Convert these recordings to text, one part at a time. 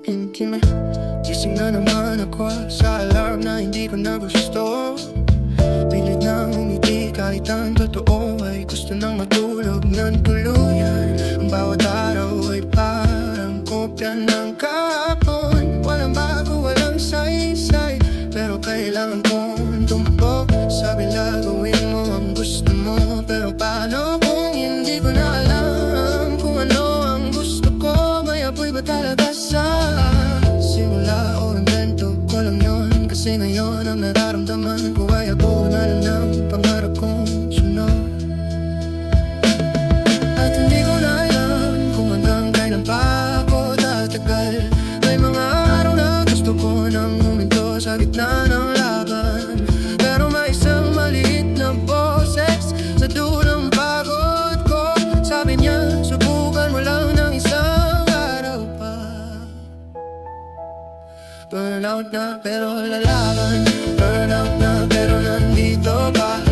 Hindi na gising na naman ako sa alarm na hindi ko na gusto. Pilit na umiti kahit ang totoo ay gusto nang matulog ng tuluyan. Ang bawat araw ay parang kopya ng kahapon. Walang bago, walang saysay, pero kailangan kong tumakbo. Sabi lang gawin mo ang gusto mo, pero paano kung hindi ko na alam kung ano ang gusto ko? May apoy ba talaga sa simula o invento ko lang yun? Kasi ngayon ang nararamdaman ko ay ako na lang ng pangarap kong sunod. At hindi ko na alam kung hanggang kailan pa ako tatagal. May mga araw na gusto ko nang huminto sa gitna ng laban, pero may isang maliit na boses sa dulang pagod ko. Sabi niya, subukan mo lang ng isang araw pa. Burnout na pero lalaban, burnout na pero nandito pa.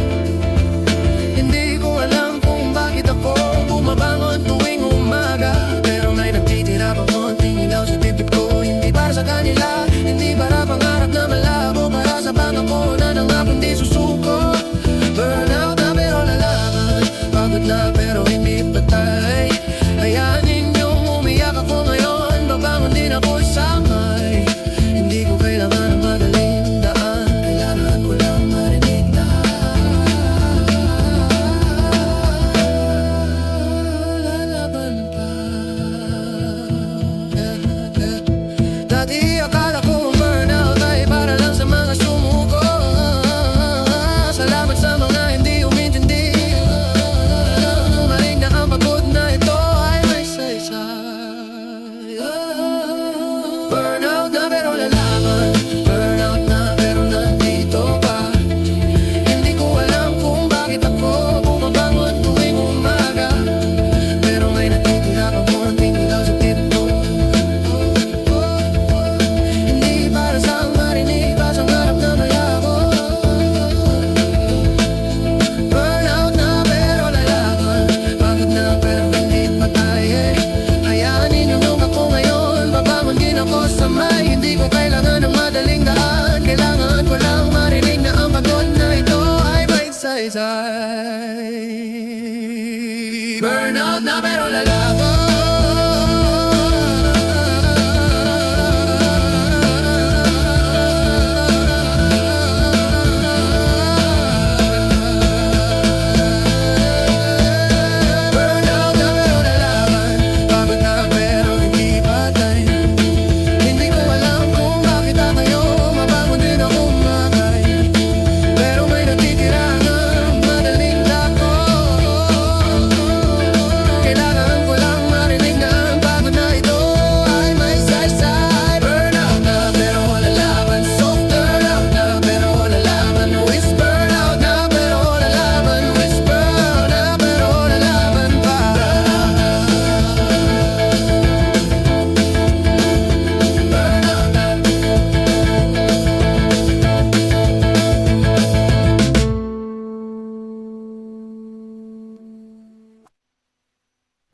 Hindi ko alam kung bakit ako bumabangon tuwing umaga, pero may nagtitira pa konting ilaw sa tibig ko. Hindi para sa kanila, hindi para pangarap na malabo, para sa pangako na nangakong di susuko. Burnout na pero lalaban, pagod na pero hindi patay. Hayaan ninyong umiyak ako ngayon, babangon din ako samay. Hindi ko kailangan ng madaling daan, kailangan ko lang marinig na lalaban pa. Dati akala ko ang burnout ay para lang sa mga sumuko. Salamat sa mga hindi umintindi, umaling na ang pagod na ito ay may saysay. Burnout na pero lalaban, burnout na pero nandito pa. Hindi ko alam kung bakit ako bumabangon tuwing umaga, pero may natitira pa konting ilaw sa tibig ko. Hindi para sa marinig, pa sa harap na mayabon. Burnout na pero lalaban, pagod na pero hindi patay. Hayaan ninyong ako ngayon, babangon din ako sa may. Hindi ko kailangan ng madaling daan, kailangan ko lang marinig na ang pagod na ito ay may saysay. Burnout na pero lalaban.